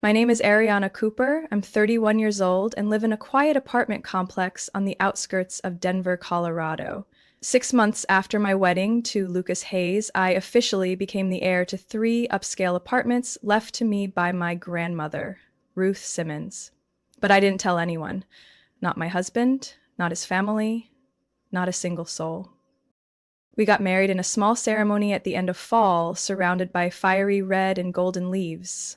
My name is Ariana Cooper. I'm 31 years old and live in a quiet apartment complex on the outskirts of Denver, Colorado. 6 months after my wedding to Lucas Hayes, I officially became the heir to three upscale apartments left to me by my grandmother, Ruth Simmons. But I didn't tell anyone. Not my husband, not his family, not a single soul. We got married in a small ceremony at the end of fall, surrounded by fiery red and golden leaves.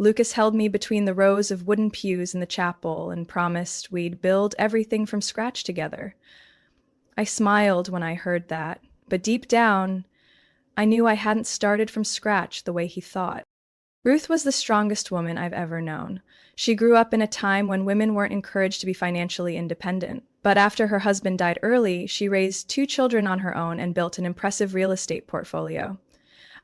Lucas held me between the rows of wooden pews in the chapel and promised we'd build everything from scratch together. I smiled when I heard that, but deep down, I knew I hadn't started from scratch the way he thought. Ruth was the strongest woman I've ever known. She grew up in a time when women weren't encouraged to be financially independent. But after her husband died early, she raised two children on her own and built an impressive real estate portfolio.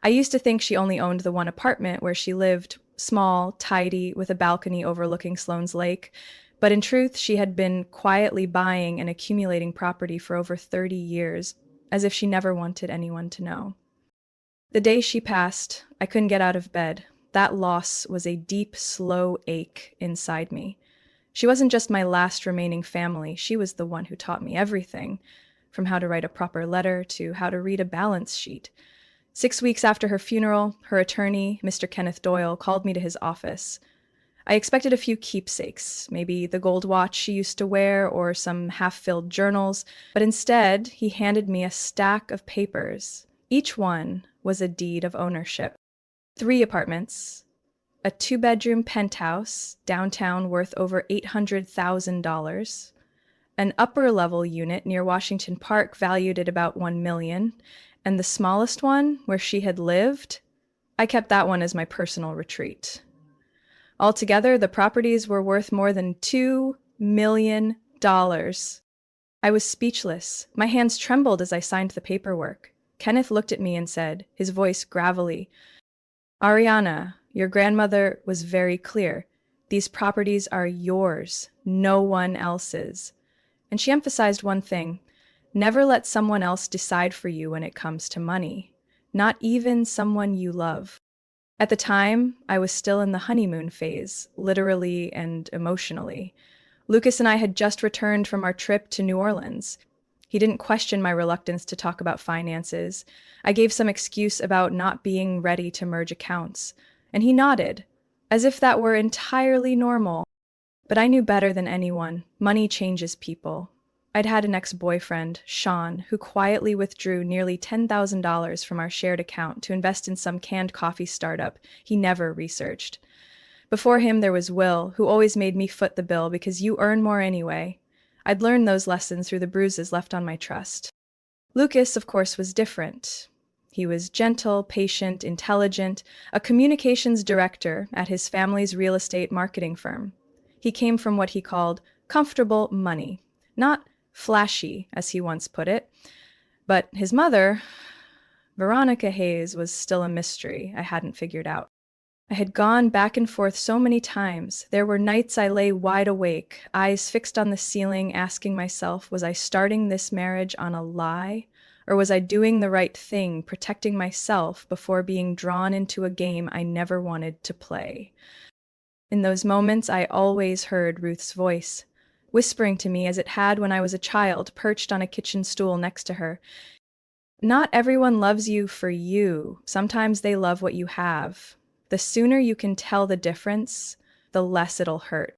I used to think she only owned the one apartment where she lived, small, tidy, with a balcony overlooking Sloan's Lake. But in truth, she had been quietly buying and accumulating property for over 30 years, as if she never wanted anyone to know. The day she passed, I couldn't get out of bed. That loss was a deep, slow ache inside me. She wasn't just my last remaining family, she was the one who taught me everything, from how to write a proper letter to how to read a balance sheet. 6 weeks after her funeral, her attorney, Mr. Kenneth Doyle, called me to his office. I expected a few keepsakes, maybe the gold watch she used to wear or some half-filled journals, but instead he handed me a stack of papers. Each one was a deed of ownership. 3 apartments, a 2-bedroom penthouse downtown worth over $800,000, an upper-level unit near Washington Park valued at about $1 million, and the smallest one, where she had lived, I kept that one as my personal retreat. Altogether, the properties were worth more than $2 million. I was speechless. My hands trembled as I signed the paperwork. Kenneth looked at me and said, his voice gravelly, "Ariana, your grandmother was very clear. These properties are yours, no one else's." And she emphasized one thing: never let someone else decide for you when it comes to money, not even someone you love. At the time, I was still in the honeymoon phase, literally and emotionally. Lucas and I had just returned from our trip to New Orleans. He didn't question my reluctance to talk about finances. I gave some excuse about not being ready to merge accounts, and he nodded, as if that were entirely normal. But I knew better than anyone. Money changes people. I'd had an ex-boyfriend, Sean, who quietly withdrew nearly $10,000 from our shared account to invest in some canned coffee startup he never researched. Before him, there was Will, who always made me foot the bill because you earn more anyway. I'd learned those lessons through the bruises left on my trust. Lucas, of course, was different. He was gentle, patient, intelligent, a communications director at his family's real estate marketing firm. He came from what he called comfortable money, not flashy, as he once put it. But his mother, Veronica Hayes, was still a mystery I hadn't figured out. I had gone back and forth so many times. There were nights I lay wide awake, eyes fixed on the ceiling, asking myself, was I starting this marriage on a lie? Or was I doing the right thing, protecting myself before being drawn into a game I never wanted to play? In those moments, I always heard Ruth's voice, whispering to me as it had when I was a child, perched on a kitchen stool next to her. Not everyone loves you for you. Sometimes they love what you have. The sooner you can tell the difference, the less it'll hurt.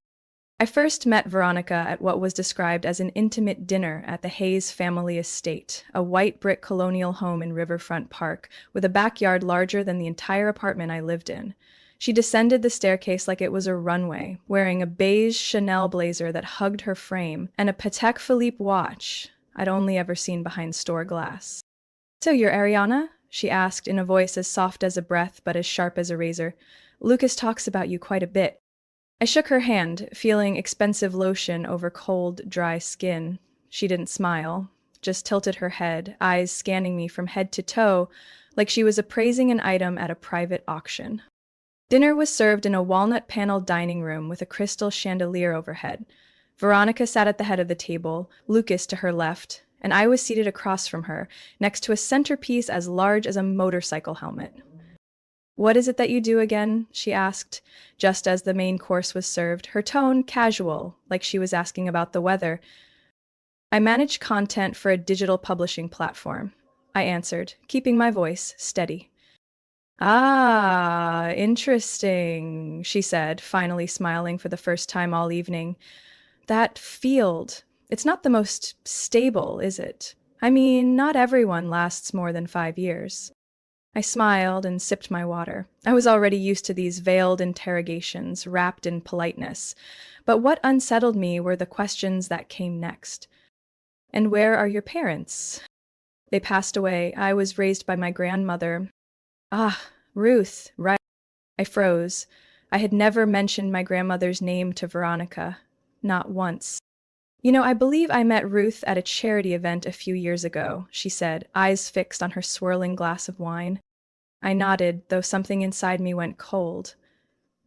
I first met Veronica at what was described as an intimate dinner at the Hayes family estate, a white brick colonial home in Riverfront Park, with a backyard larger than the entire apartment I lived in. She descended the staircase like it was a runway, wearing a beige Chanel blazer that hugged her frame and a Patek Philippe watch I'd only ever seen behind store glass. "So you're Ariana?" she asked in a voice as soft as a breath but as sharp as a razor. "Lucas talks about you quite a bit." I shook her hand, feeling expensive lotion over cold, dry skin. She didn't smile, just tilted her head, eyes scanning me from head to toe like she was appraising an item at a private auction. Dinner was served in a walnut-paneled dining room with a crystal chandelier overhead. Veronica sat at the head of the table, Lucas to her left, and I was seated across from her, next to a centerpiece as large as a motorcycle helmet. What is it that you do again? She asked, just as the main course was served, her tone casual, like she was asking about the weather. I manage content for a digital publishing platform, I answered, keeping my voice steady. Ah, interesting, she said, finally smiling for the first time all evening. That field, it's not the most stable, is it? I mean, not everyone lasts more than 5 years. I smiled and sipped my water. I was already used to these veiled interrogations, wrapped in politeness. But what unsettled me were the questions that came next. And where are your parents? They passed away. I was raised by my grandmother. Ah, Ruth, right. I froze. I had never mentioned my grandmother's name to Veronica. Not once. I believe I met Ruth at a charity event a few years ago, she said, eyes fixed on her swirling glass of wine. I nodded, though something inside me went cold.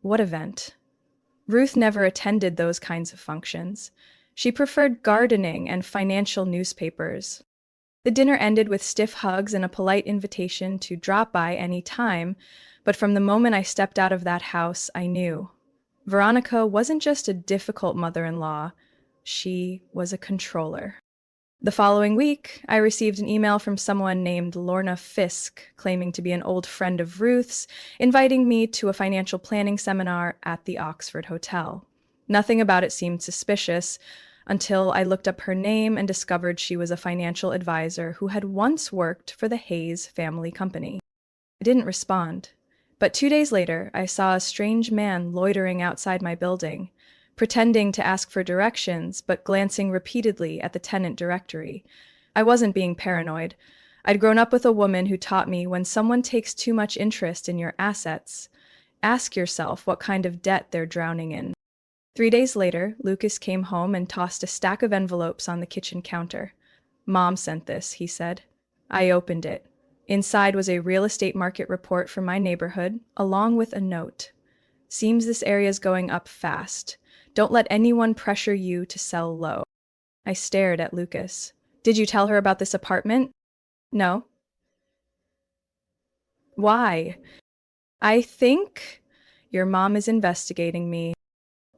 What event? Ruth never attended those kinds of functions. She preferred gardening and financial newspapers. The dinner ended with stiff hugs and a polite invitation to drop by any time, but from the moment I stepped out of that house, I knew. Veronica wasn't just a difficult mother-in-law, she was a controller. The following week, I received an email from someone named Lorna Fisk, claiming to be an old friend of Ruth's, inviting me to a financial planning seminar at the Oxford Hotel. Nothing about it seemed suspicious until I looked up her name and discovered she was a financial advisor who had once worked for the Hayes family company. I didn't respond, but 2 days later, I saw a strange man loitering outside my building, pretending to ask for directions, but glancing repeatedly at the tenant directory. I wasn't being paranoid. I'd grown up with a woman who taught me when someone takes too much interest in your assets, ask yourself what kind of debt they're drowning in. 3 days later, Lucas came home and tossed a stack of envelopes on the kitchen counter. Mom sent this, he said. I opened it. Inside was a real estate market report for my neighborhood, along with a note. Seems this area's going up fast. Don't let anyone pressure you to sell low. I stared at Lucas. Did you tell her about this apartment? No. Why? I think your mom is investigating me.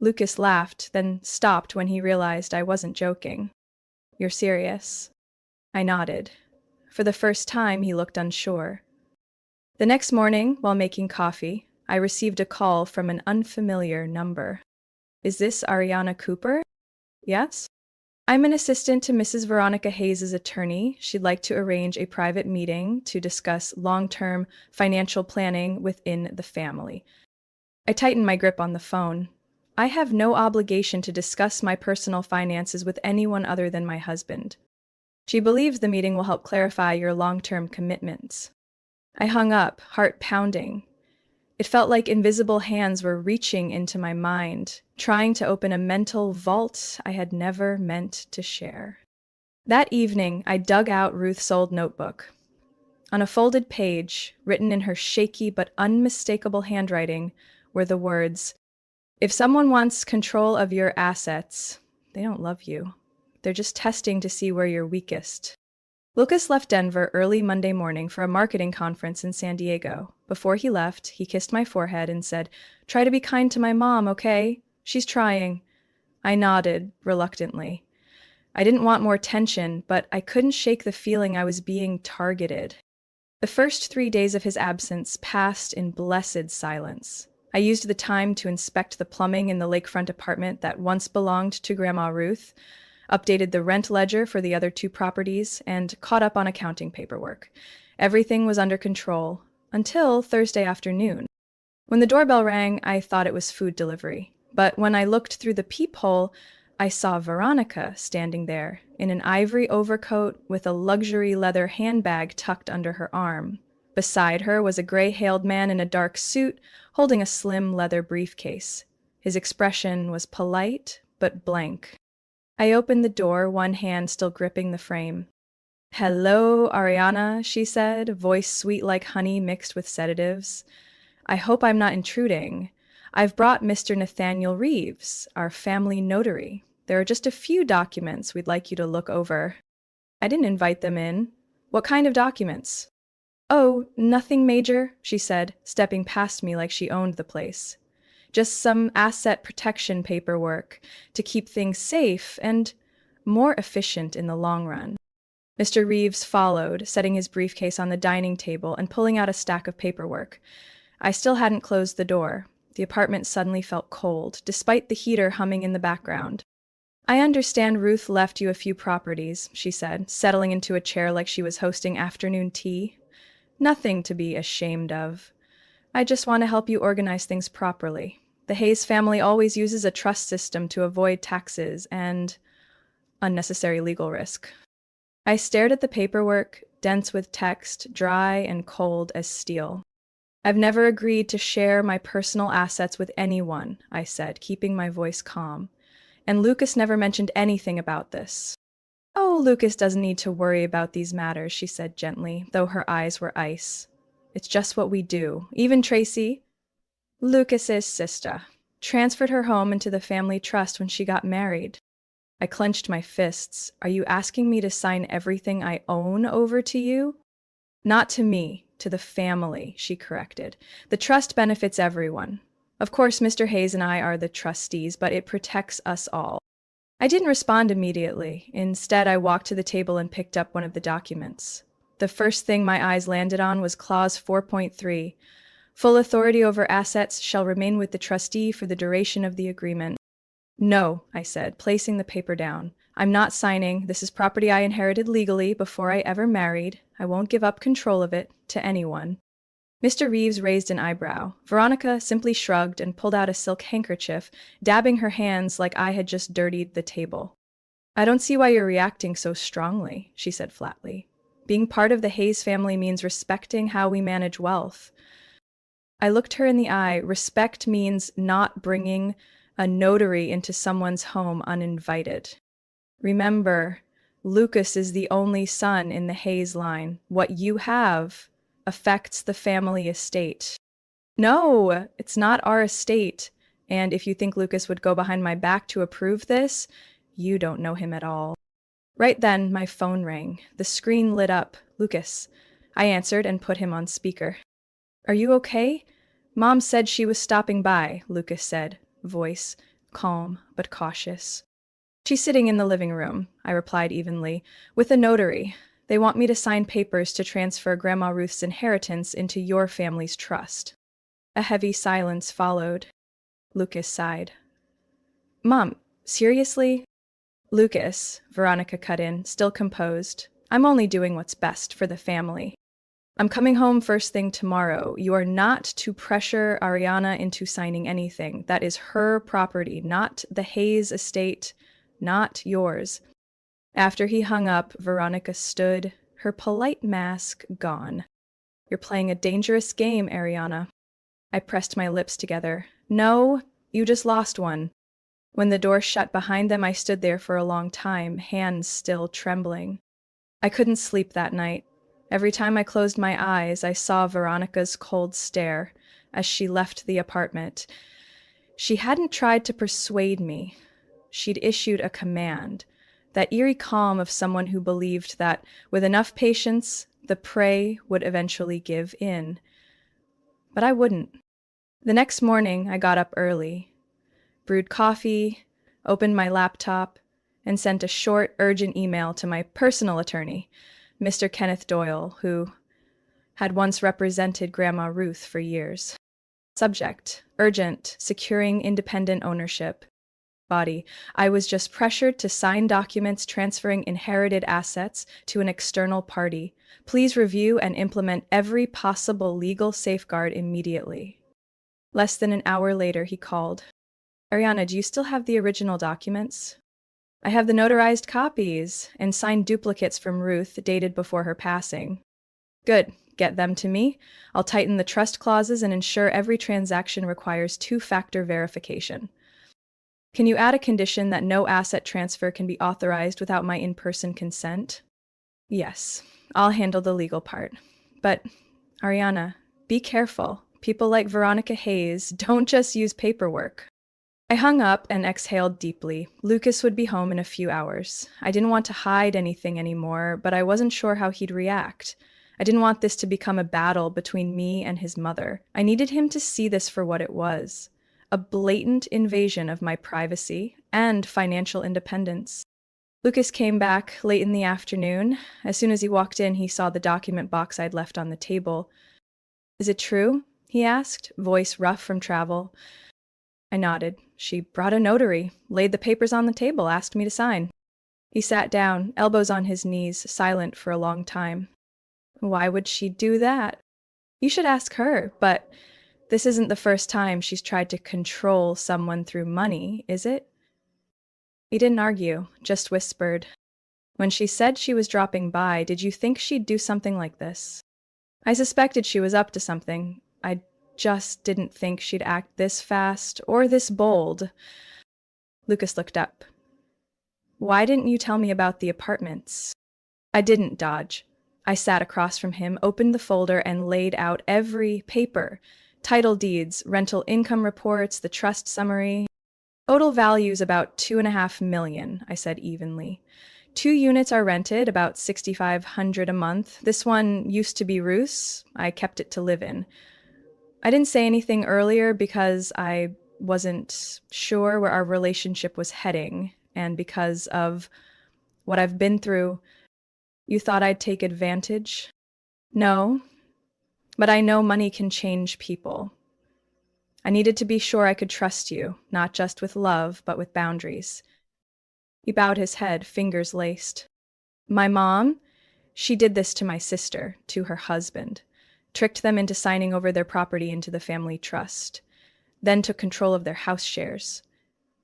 Lucas laughed, then stopped when he realized I wasn't joking. You're serious? I nodded. For the first time, he looked unsure. The next morning, while making coffee, I received a call from an unfamiliar number. Is this Ariana Cooper? Yes? I'm an assistant to Mrs. Veronica Hayes' attorney. She'd like to arrange a private meeting to discuss long-term financial planning within the family. I tightened my grip on the phone. I have no obligation to discuss my personal finances with anyone other than my husband. She believes the meeting will help clarify your long-term commitments. I hung up, heart pounding. It felt like invisible hands were reaching into my mind, trying to open a mental vault I had never meant to share. That evening, I dug out Ruth's old notebook. On a folded page, written in her shaky but unmistakable handwriting, were the words, "If someone wants control of your assets, they don't love you. They're just testing to see where you're weakest." Lucas left Denver early Monday morning for a marketing conference in San Diego. Before he left, he kissed my forehead and said, "Try to be kind to my mom, okay? She's trying." I nodded, reluctantly. I didn't want more tension, but I couldn't shake the feeling I was being targeted. The first 3 days of his absence passed in blessed silence. I used the time to inspect the plumbing in the lakefront apartment that once belonged to Grandma Ruth, updated the rent ledger for the other 2 properties, and caught up on accounting paperwork. Everything was under control, until Thursday afternoon. When the doorbell rang, I thought it was food delivery. But when I looked through the peephole, I saw Veronica standing there, in an ivory overcoat with a luxury leather handbag tucked under her arm. Beside her was a gray-hailed man in a dark suit, holding a slim leather briefcase. His expression was polite, but blank. I opened the door, one hand still gripping the frame. "Hello, Ariana," she said, voice sweet like honey mixed with sedatives. "I hope I'm not intruding. I've brought Mr. Nathaniel Reeves, our family notary. There are just a few documents we'd like you to look over." I didn't invite them in. What kind of documents? Oh, nothing major, she said, stepping past me like she owned the place. Just some asset protection paperwork to keep things safe and more efficient in the long run. Mr. Reeves followed, setting his briefcase on the dining table and pulling out a stack of paperwork. I still hadn't closed the door. The apartment suddenly felt cold, despite the heater humming in the background. I understand Ruth left you a few properties, she said, settling into a chair like she was hosting afternoon tea. Nothing to be ashamed of. I just want to help you organize things properly. The Hayes family always uses a trust system to avoid taxes and unnecessary legal risk. I stared at the paperwork, dense with text, dry and cold as steel. I've never agreed to share my personal assets with anyone, I said, keeping my voice calm. And Lucas never mentioned anything about this. Oh, Lucas doesn't need to worry about these matters, she said gently, though her eyes were ice. It's just what we do. Even Tracy, Lucas's sister, transferred her home into the family trust when she got married. I clenched my fists. Are you asking me to sign everything I own over to you? Not to me, to the family, she corrected. The trust benefits everyone. Of course, Mr. Hayes and I are the trustees, but it protects us all. I didn't respond immediately. Instead, I walked to the table and picked up one of the documents. The first thing my eyes landed on was Clause 4.3. Full authority over assets shall remain with the trustee for the duration of the agreement. No, I said, placing the paper down. I'm not signing. This is property I inherited legally before I ever married. I won't give up control of it to anyone. Mr. Reeves raised an eyebrow. Veronica simply shrugged and pulled out a silk handkerchief, dabbing her hands like I had just dirtied the table. I don't see why you're reacting so strongly, she said flatly. Being part of the Hayes family means respecting how we manage wealth. I looked her in the eye. Respect means not bringing a notary into someone's home uninvited. Remember, Lucas is the only son in the Hayes line. What you have affects the family estate. No, it's not our estate. And if you think Lucas would go behind my back to approve this, you don't know him at all. Right then, my phone rang. The screen lit up. Lucas. I answered and put him on speaker. Are you okay? Mom said she was stopping by, Lucas said, voice calm but cautious. She's sitting in the living room, I replied evenly, with a notary. They want me to sign papers to transfer Grandma Ruth's inheritance into your family's trust. A heavy silence followed. Lucas sighed. Mom, seriously? Lucas, Veronica cut in, still composed. I'm only doing what's best for the family. I'm coming home first thing tomorrow. You are not to pressure Ariana into signing anything. That is her property, not the Hayes estate, not yours. After he hung up, Veronica stood, her polite mask gone. You're playing a dangerous game, Ariana. I pressed my lips together. No, you just lost one. When the door shut behind them, I stood there for a long time, hands still trembling. I couldn't sleep that night. Every time I closed my eyes, I saw Veronica's cold stare as she left the apartment. She hadn't tried to persuade me. She'd issued a command, that eerie calm of someone who believed that, with enough patience, the prey would eventually give in. But I wouldn't. The next morning, I got up early, brewed coffee, opened my laptop, and sent a short, urgent email to my personal attorney, Mr. Kenneth Doyle, who had once represented Grandma Ruth for years. Subject: urgent, securing independent ownership. Body: I was just pressured to sign documents transferring inherited assets to an external party. Please review and implement every possible legal safeguard immediately. Less than an hour later, he called. Ariana, do you still have the original documents? I have the notarized copies and signed duplicates from Ruth dated before her passing. Good. Get them to me. I'll tighten the trust clauses and ensure every transaction requires two-factor verification. Can you add a condition that no asset transfer can be authorized without my in-person consent? Yes, I'll handle the legal part. But, Ariana, be careful. People like Veronica Hayes don't just use paperwork. I hung up and exhaled deeply. Lucas would be home in a few hours. I didn't want to hide anything anymore, but I wasn't sure how he'd react. I didn't want this to become a battle between me and his mother. I needed him to see this for what it was, a blatant invasion of my privacy and financial independence. Lucas came back late in the afternoon. As soon as he walked in, he saw the document box I'd left on the table. "Is it true?" he asked, voice rough from travel. I nodded. "She brought a notary, laid the papers on the table, asked me to sign." He sat down, elbows on his knees, silent for a long time. "Why would she do that?" "You should ask her, but this isn't the first time she's tried to control someone through money, is it?" He didn't argue, just whispered, "When she said she was dropping by, did you think she'd do something like this?" I suspected she was up to something. I just didn't think she'd act this fast or this bold. Lucas looked up. "Why didn't you tell me about the apartments?" I didn't dodge. I sat across from him, opened the folder, and laid out every paper. Title deeds, rental income reports, the trust summary. "Total value's about 2.5 million, I said evenly. 2 units are rented, about 6,500 a month. This one used to be Ruth's. I kept it to live in. I didn't say anything earlier because I wasn't sure where our relationship was heading, and because of what I've been through. You thought I'd take advantage?" "No, but I know money can change people. I needed to be sure I could trust you, not just with love, but with boundaries." He bowed his head, fingers laced. "My mom, she did this to my sister, to her husband, tricked them into signing over their property into the family trust, then took control of their house shares.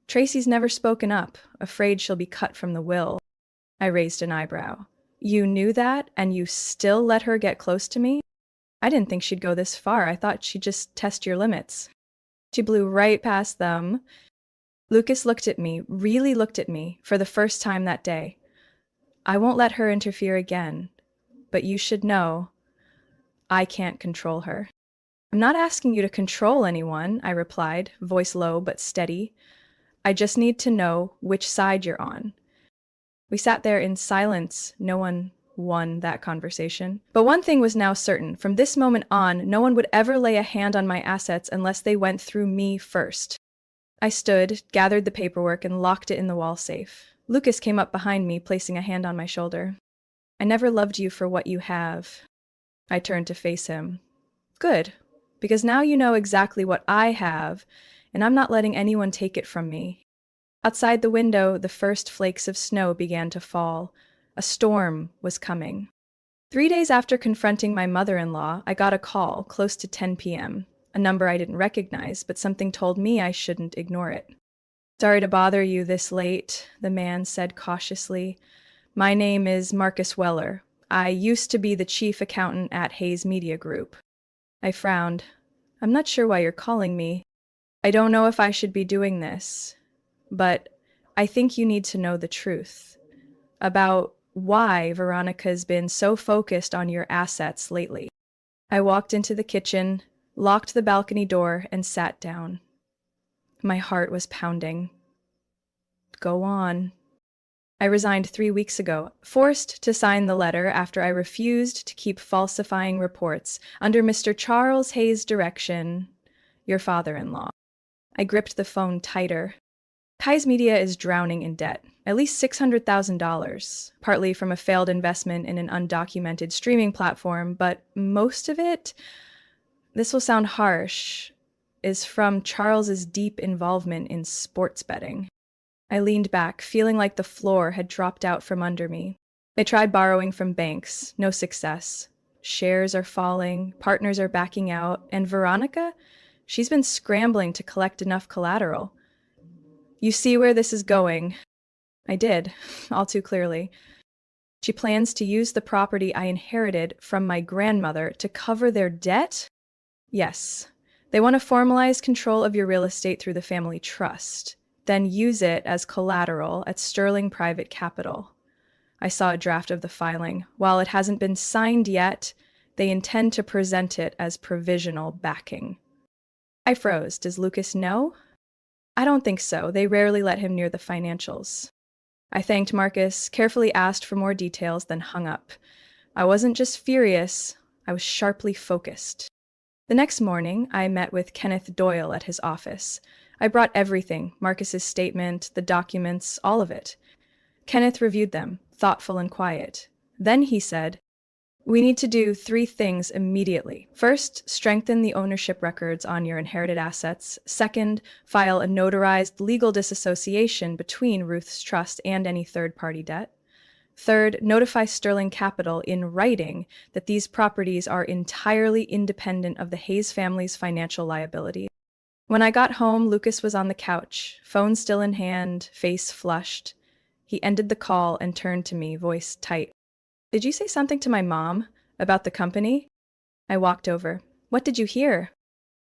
Tracy's never spoken up, afraid she'll be cut from the will." I raised an eyebrow. "You knew that, and you still let her get close to me?" "I didn't think she'd go this far. I thought she'd just test your limits." "She blew right past them." Lucas looked at me, really looked at me, for the first time that day. "I won't let her interfere again, but you should know I can't control her." "I'm not asking you to control anyone," I replied, voice low but steady. "I just need to know which side you're on." We sat there in silence. No one won that conversation. But one thing was now certain. From this moment on, no one would ever lay a hand on my assets unless they went through me first. I stood, gathered the paperwork, and locked it in the wall safe. Lucas came up behind me, placing a hand on my shoulder. "I never loved you for what you have." I turned to face him. "Good, because now you know exactly what I have, and I'm not letting anyone take it from me." Outside the window, the first flakes of snow began to fall. A storm was coming. 3 days after confronting my mother-in-law, I got a call, close to 10 p.m., a number I didn't recognize, but something told me I shouldn't ignore it. "Sorry to bother you this late," the man said cautiously. "My name is Marcus Weller. I used to be the chief accountant at Hayes Media Group." I frowned. "I'm not sure why you're calling me. I don't know if I should be doing this, but I think you need to know the truth about why Veronica's been so focused on your assets lately." I walked into the kitchen, locked the balcony door, and sat down. My heart was pounding. "Go on." "I resigned 3 weeks ago, forced to sign the letter after I refused to keep falsifying reports under Mr. Charles Hayes' direction, your father-in-law." I gripped the phone tighter. Hayes Media is drowning in debt, at least $600,000, partly from a failed investment in an undocumented streaming platform, but most of it, this will sound harsh, is from Charles's deep involvement in sports betting. I leaned back, feeling like the floor had dropped out from under me. They tried borrowing from banks, no success. Shares are falling, partners are backing out, and Veronica, she's been scrambling to collect enough collateral. "You see where this is going?" I did, all too clearly. "She plans to use the property I inherited from my grandmother to cover their debt?" "Yes. They want to formalize control of your real estate through the family trust, then use it as collateral at Sterling Private Capital." I saw a draft of the filing. While it hasn't been signed yet, they intend to present it as provisional backing. I froze. Does Lucas know? "I don't think so. They rarely let him near the financials." I thanked Marcus, carefully asked for more details, then hung up. I wasn't just furious, I was sharply focused. The next morning, I met with Kenneth Doyle at his office. I brought everything, Marcus's statement, the documents, all of it. Kenneth reviewed them, thoughtful and quiet. Then he said, "We need to do 3 things immediately. First, strengthen the ownership records on your inherited assets. Second, file a notarized legal disassociation between Ruth's trust and any third-party debt. Third, notify Sterling Capital in writing that these properties are entirely independent of the Hayes family's financial liability." When I got home, Lucas was on the couch, phone still in hand, face flushed. He ended the call and turned to me, voice tight. "Did you say something to my mom about the company?" I walked over. "What did you hear?"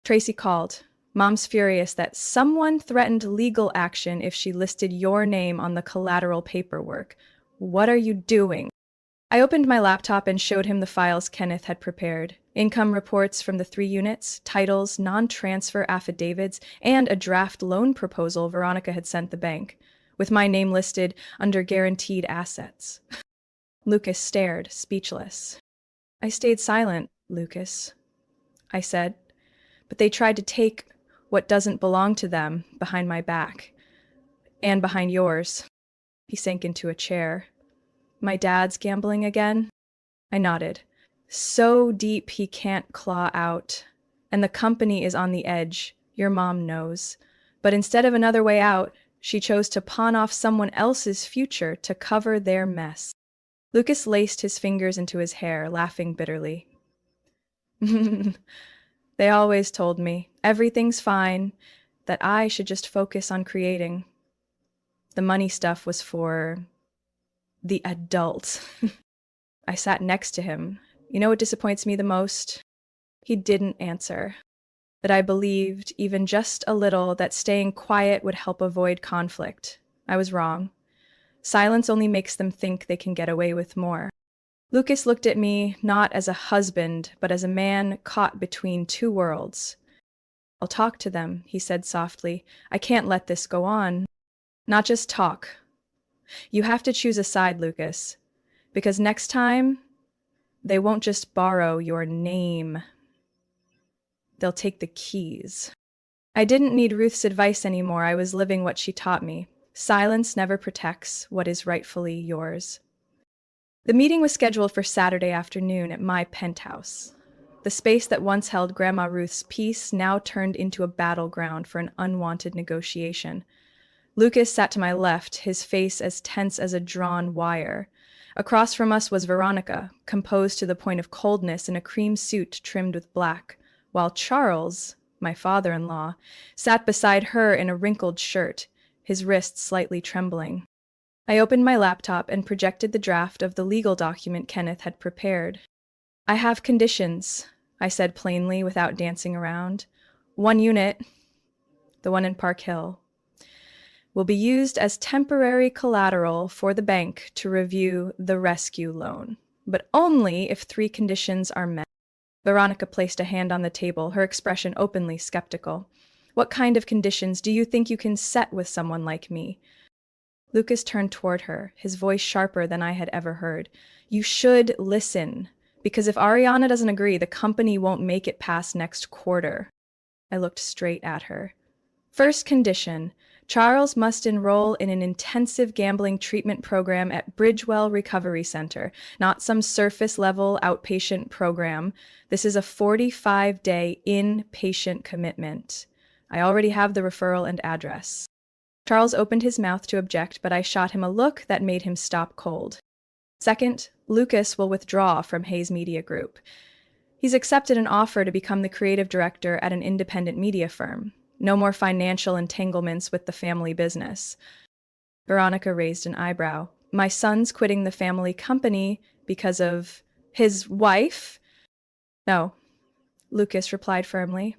Tracy called. "Mom's furious that someone threatened legal action if she listed your name on the collateral paperwork. What are you doing?" I opened my laptop and showed him the files Kenneth had prepared. Income reports from the 3 units, titles, non-transfer affidavits, and a draft loan proposal Veronica had sent the bank, with my name listed under guaranteed assets. Lucas stared, speechless. "I stayed silent, Lucas," I said, "but they tried to take what doesn't belong to them behind my back. And behind yours." He sank into a chair. "My dad's gambling again?" I nodded. "So deep he can't claw out. And the company is on the edge. Your mom knows. But instead of another way out, she chose to pawn off someone else's future to cover their mess." Lucas laced his fingers into his hair, laughing bitterly. "They always told me, everything's fine, that I should just focus on creating. The money stuff was for the adults." I sat next to him. You know what disappoints me the most? He didn't answer. That I believed, even just a little, that staying quiet would help avoid conflict. I was wrong. Silence only makes them think they can get away with more. Lucas looked at me not as a husband, but as a man caught between 2 worlds. "I'll talk to them," he said softly. "I can't let this go on." "Not just talk. You have to choose a side, Lucas. Because next time, they won't just borrow your name. They'll take the keys." I didn't need Ruth's advice anymore. I was living what she taught me. Silence never protects what is rightfully yours. The meeting was scheduled for Saturday afternoon at my penthouse. The space that once held Grandma Ruth's peace now turned into a battleground for an unwanted negotiation. Lucas sat to my left, his face as tense as a drawn wire. Across from us was Veronica, composed to the point of coldness in a cream suit trimmed with black, while Charles, my father-in-law, sat beside her in a wrinkled shirt, his wrists slightly trembling. I opened my laptop and projected the draft of the legal document Kenneth had prepared. "I have conditions," I said plainly without dancing around. "1 unit, the one in Park Hill, will be used as temporary collateral for the bank to review the rescue loan, but only if 3 conditions are met." Veronica placed a hand on the table, her expression openly skeptical. "What kind of conditions do you think you can set with someone like me?" Lucas turned toward her, his voice sharper than I had ever heard. "You should listen, because if Ariana doesn't agree, the company won't make it past next quarter." I looked straight at her. "First condition, Charles must enroll in an intensive gambling treatment program at Bridgewell Recovery Center, not some surface-level outpatient program. This is a 45-day inpatient commitment. I already have the referral and address." Charles opened his mouth to object, but I shot him a look that made him stop cold. "Second, Lucas will withdraw from Hayes Media Group. He's accepted an offer to become the creative director at an independent media firm. No more financial entanglements with the family business." Veronica raised an eyebrow. "My son's quitting the family company because of his wife?" "No," Lucas replied firmly.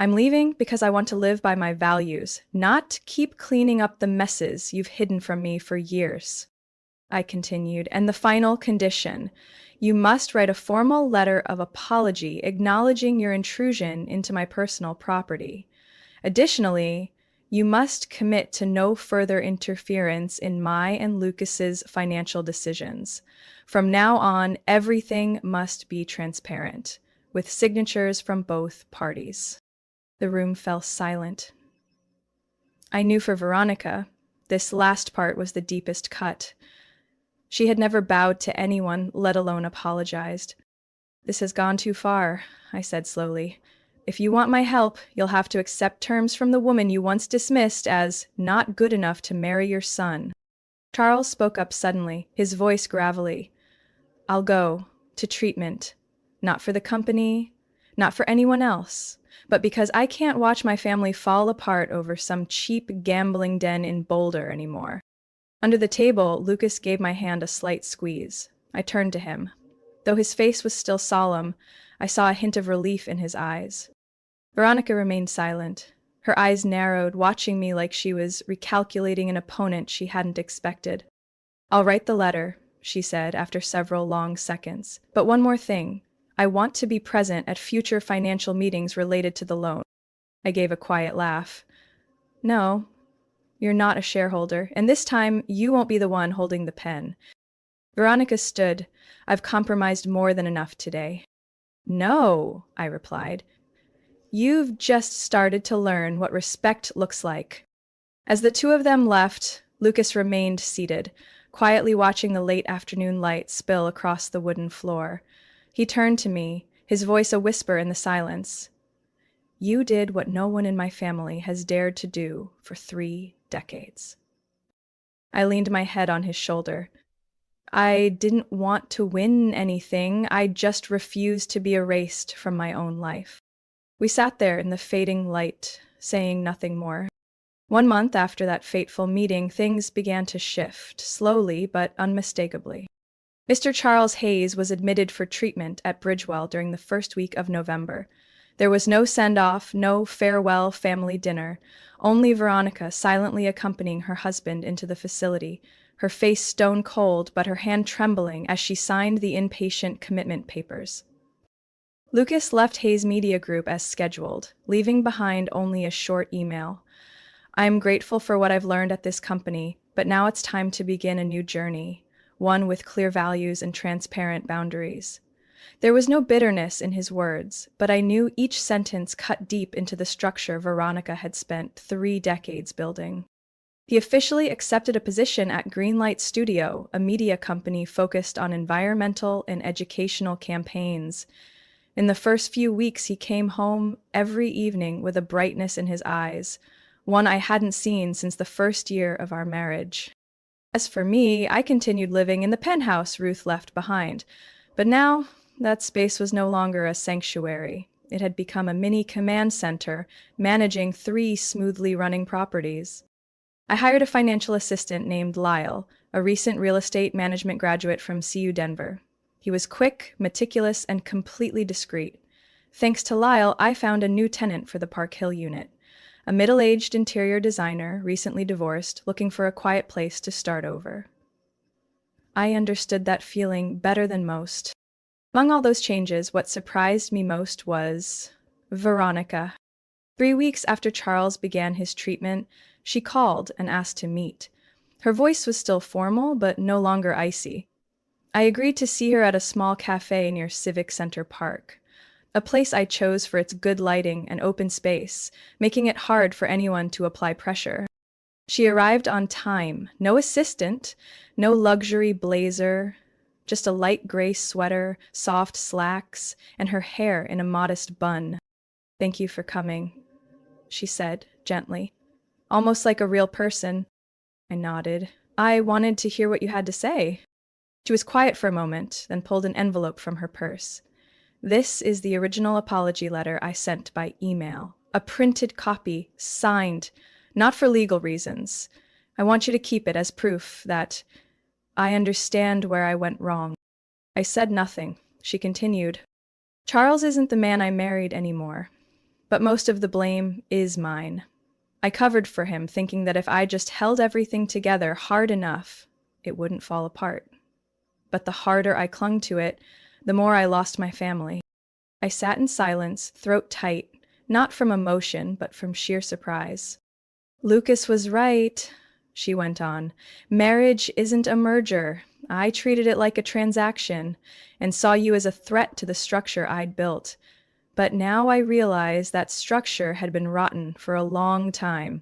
"I'm leaving because I want to live by my values, not keep cleaning up the messes you've hidden from me for years." I continued, "And the final condition, you must write a formal letter of apology acknowledging your intrusion into my personal property. Additionally, You must commit to no further interference in my and Lucas's financial decisions. From now on, everything must be transparent, with signatures from both parties." The room fell silent. I knew for Veronica, this last part was the deepest cut. She had never bowed to anyone, let alone apologized. "This has gone too far," I said slowly. "If you want my help, you'll have to accept terms from the woman you once dismissed as not good enough to marry your son." Charles spoke up suddenly, his voice gravelly. "I'll go to treatment, not for the company, not for anyone else, but because I can't watch my family fall apart over some cheap gambling den in Boulder anymore." Under the table, Lucas gave my hand a slight squeeze. I turned to him. Though his face was still solemn, I saw a hint of relief in his eyes. Veronica remained silent. Her eyes narrowed, watching me like she was recalculating an opponent she hadn't expected. "I'll write the letter," she said after several long seconds. "But one more thing. I want to be present at future financial meetings related to the loan." I gave a quiet laugh. "No, you're not a shareholder, and this time you won't be the one holding the pen." Veronica stood. "I've compromised more than enough today." "No," I replied. "You've just started to learn what respect looks like." As the two of them left, Lucas remained seated, quietly watching the late afternoon light spill across the wooden floor. He turned to me, his voice a whisper in the silence. "You did what no one in my family has dared to do for 3 decades." I leaned my head on his shoulder. I didn't want to win anything, I just refused to be erased from my own life. We sat there in the fading light, saying nothing more. 1 month after that fateful meeting, things began to shift, slowly but unmistakably. Mr. Charles Hayes was admitted for treatment at Bridgewell during the first week of November. There was no send-off, no farewell family dinner, only Veronica silently accompanying her husband into the facility, her face stone cold but her hand trembling as she signed the inpatient commitment papers. Lucas left Hayes Media Group as scheduled, leaving behind only a short email. "I am grateful for what I've learned at this company, but now it's time to begin a new journey, one with clear values and transparent boundaries." There was no bitterness in his words, but I knew each sentence cut deep into the structure Veronica had spent 3 decades building. He officially accepted a position at Greenlight Studio, a media company focused on environmental and educational campaigns. In the first few weeks, he came home every evening with a brightness in his eyes, one I hadn't seen since the first year of our marriage. As for me, I continued living in the penthouse Ruth left behind, but now that space was no longer a sanctuary. It had become a mini command center, managing 3 smoothly running properties. I hired a financial assistant named Lyle, a recent real estate management graduate from CU Denver. He was quick, meticulous, and completely discreet. Thanks to Lyle, I found a new tenant for the Park Hill unit, a middle-aged interior designer, recently divorced, looking for a quiet place to start over. I understood that feeling better than most. Among all those changes, what surprised me most was Veronica. 3 weeks after Charles began his treatment, she called and asked to meet. Her voice was still formal, but no longer icy. I agreed to see her at a small cafe near Civic Center Park, a place I chose for its good lighting and open space, making it hard for anyone to apply pressure. She arrived on time, no assistant, no luxury blazer, just a light gray sweater, soft slacks, and her hair in a modest bun. "Thank you for coming," she said gently, almost like a real person. I nodded. "I wanted to hear what you had to say." She was quiet for a moment, then pulled an envelope from her purse. "This is the original apology letter I sent by email. A printed copy, signed, not for legal reasons. I want you to keep it as proof that I understand where I went wrong." I said nothing. She continued. "Charles isn't the man I married anymore, but most of the blame is mine. I covered for him, thinking that if I just held everything together hard enough, it wouldn't fall apart. But the harder I clung to it, the more I lost my family." I sat in silence, throat tight, not from emotion, but from sheer surprise. Lucas was right, she went on. Marriage isn't a merger. I treated it like a transaction and saw you as a threat to the structure I'd built. But now I realize that structure had been rotten for a long time.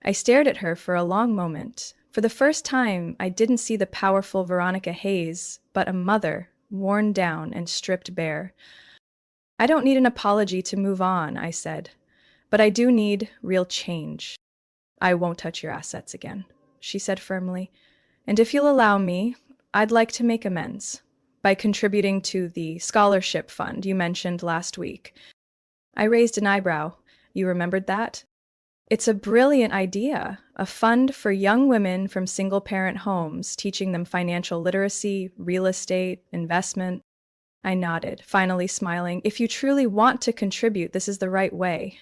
I stared at her for a long moment. For the first time, I didn't see the powerful Veronica Hayes, but a mother, worn down and stripped bare. I don't need an apology to move on, I said, but I do need real change. I won't touch your assets again, she said firmly. And if you'll allow me, I'd like to make amends by contributing to the scholarship fund you mentioned last week. I raised an eyebrow. You remembered that? It's a brilliant idea, a fund for young women from single-parent homes, teaching them financial literacy, real estate, investment. I nodded, finally smiling. If you truly want to contribute, this is the right way.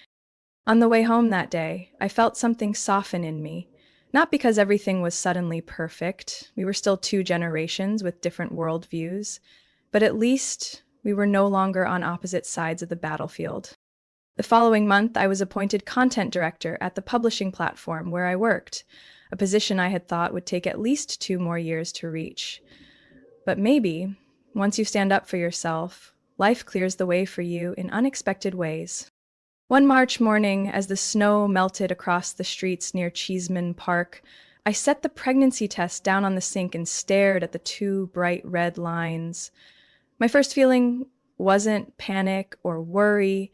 On the way home that day, I felt something soften in me. Not because everything was suddenly perfect. We were still two generations with different worldviews. But at least we were no longer on opposite sides of the battlefield. The following month, I was appointed content director at the publishing platform where I worked, a position I had thought would take at least 2 more years to reach. But maybe, once you stand up for yourself, life clears the way for you in unexpected ways. One March morning, as the snow melted across the streets near Cheeseman Park, I set the pregnancy test down on the sink and stared at the 2 bright red lines. My first feeling wasn't panic or worry,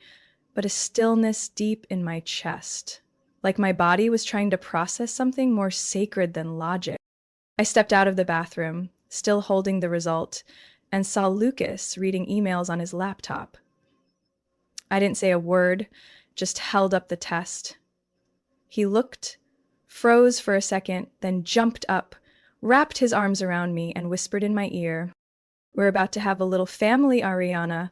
but a stillness deep in my chest, like my body was trying to process something more sacred than logic. I stepped out of the bathroom, still holding the result, and saw Lucas reading emails on his laptop. I didn't say a word, just held up the test. He looked, froze for a second, then jumped up, wrapped his arms around me, and whispered in my ear, "We're about to have a little family, Ariana."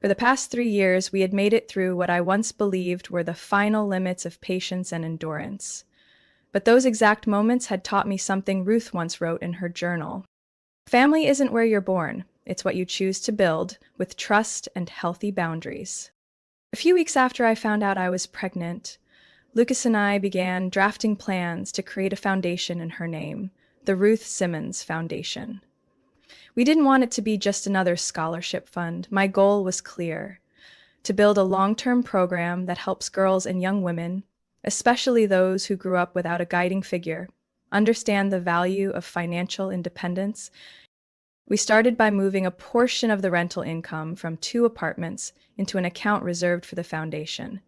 For the past 3 years, we had made it through what I once believed were the final limits of patience and endurance. But those exact moments had taught me something Ruth once wrote in her journal. Family isn't where you're born. It's what you choose to build with trust and healthy boundaries. A few weeks after I found out I was pregnant, Lucas and I began drafting plans to create a foundation in her name, the Ruth Simmons Foundation. We didn't want it to be just another scholarship fund. My goal was clear: to build a long-term program that helps girls and young women, especially those who grew up without a guiding figure, understand the value of financial independence. We started by moving a portion of the rental income from 2 apartments into an account reserved for the foundation.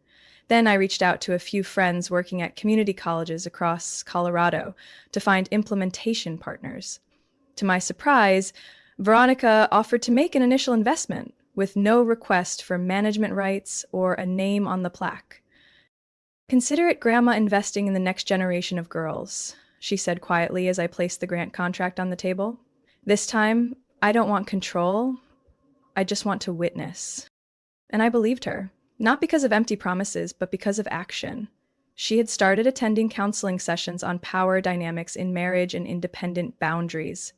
Then I reached out to a few friends working at community colleges across Colorado to find implementation partners. To my surprise, Veronica offered to make an initial investment with no request for management rights or a name on the plaque. "Consider it Grandma investing in the next generation of girls," she said quietly as I placed the grant contract on the table. "This time, I don't want control, I just want to witness." And I believed her, not because of empty promises, but because of action. She had started attending counseling sessions on power dynamics in marriage and independent boundaries.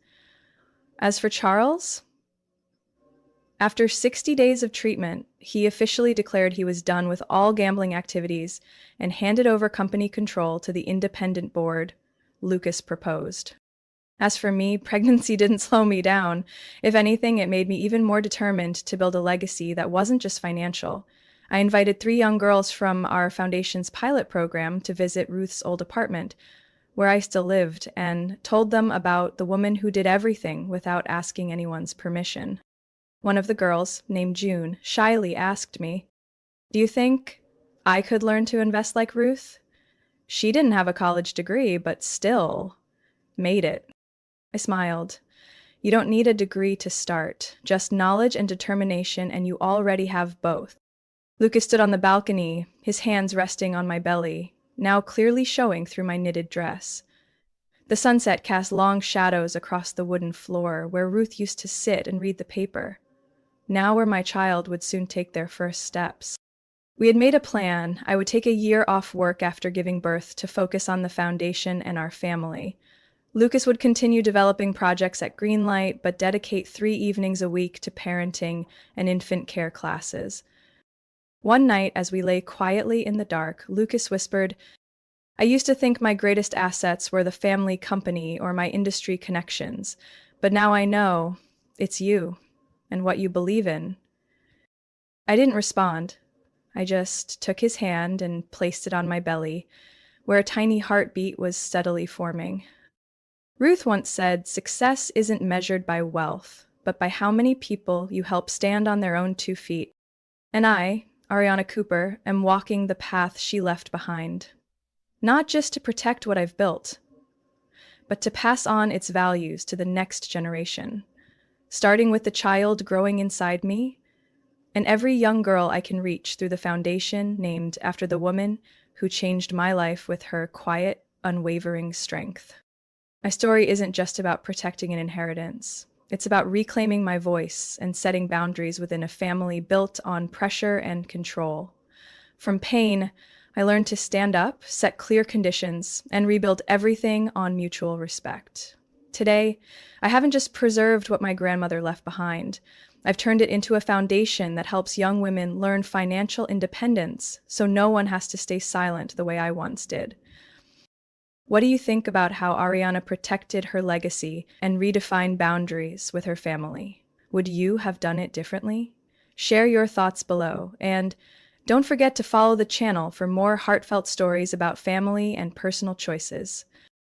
As for Charles, after 60 days of treatment, he officially declared he was done with all gambling activities and handed over company control to the independent board Lucas proposed. As for me, pregnancy didn't slow me down. If anything, it made me even more determined to build a legacy that wasn't just financial. I invited 3 young girls from our foundation's pilot program to visit Ruth's old apartment, where I still lived, and told them about the woman who did everything without asking anyone's permission. One of the girls, named June, shyly asked me, "Do you think I could learn to invest like Ruth?" She didn't have a college degree, but still made it. I smiled. You don't need a degree to start, just knowledge and determination, and you already have both. Lucas stood on the balcony, his hands resting on my belly, now clearly showing through my knitted dress. The sunset cast long shadows across the wooden floor where Ruth used to sit and read the paper, now where my child would soon take their first steps. We had made a plan. I would take a year off work after giving birth to focus on the foundation and our family. Lucas would continue developing projects at Greenlight, but dedicate 3 evenings a week to parenting and infant care classes. One night, as we lay quietly in the dark, Lucas whispered, I used to think my greatest assets were the family company or my industry connections, but now I know it's you and what you believe in. I didn't respond. I just took his hand and placed it on my belly, where a tiny heartbeat was steadily forming. Ruth once said, "Success isn't measured by wealth, but by how many people you help stand on their own 2 feet." And I, Ariana Cooper, am walking the path she left behind. Not just to protect what I've built, but to pass on its values to the next generation, starting with the child growing inside me and every young girl I can reach through the foundation named after the woman who changed my life with her quiet, unwavering strength. My story isn't just about protecting an inheritance. It's about reclaiming my voice and setting boundaries within a family built on pressure and control. From pain, I learned to stand up, set clear conditions, and rebuild everything on mutual respect. Today, I haven't just preserved what my grandmother left behind. I've turned it into a foundation that helps young women learn financial independence so no one has to stay silent the way I once did. What do you think about how Ariana protected her legacy and redefined boundaries with her family? Would you have done it differently? Share your thoughts below, and don't forget to follow the channel for more heartfelt stories about family and personal choices.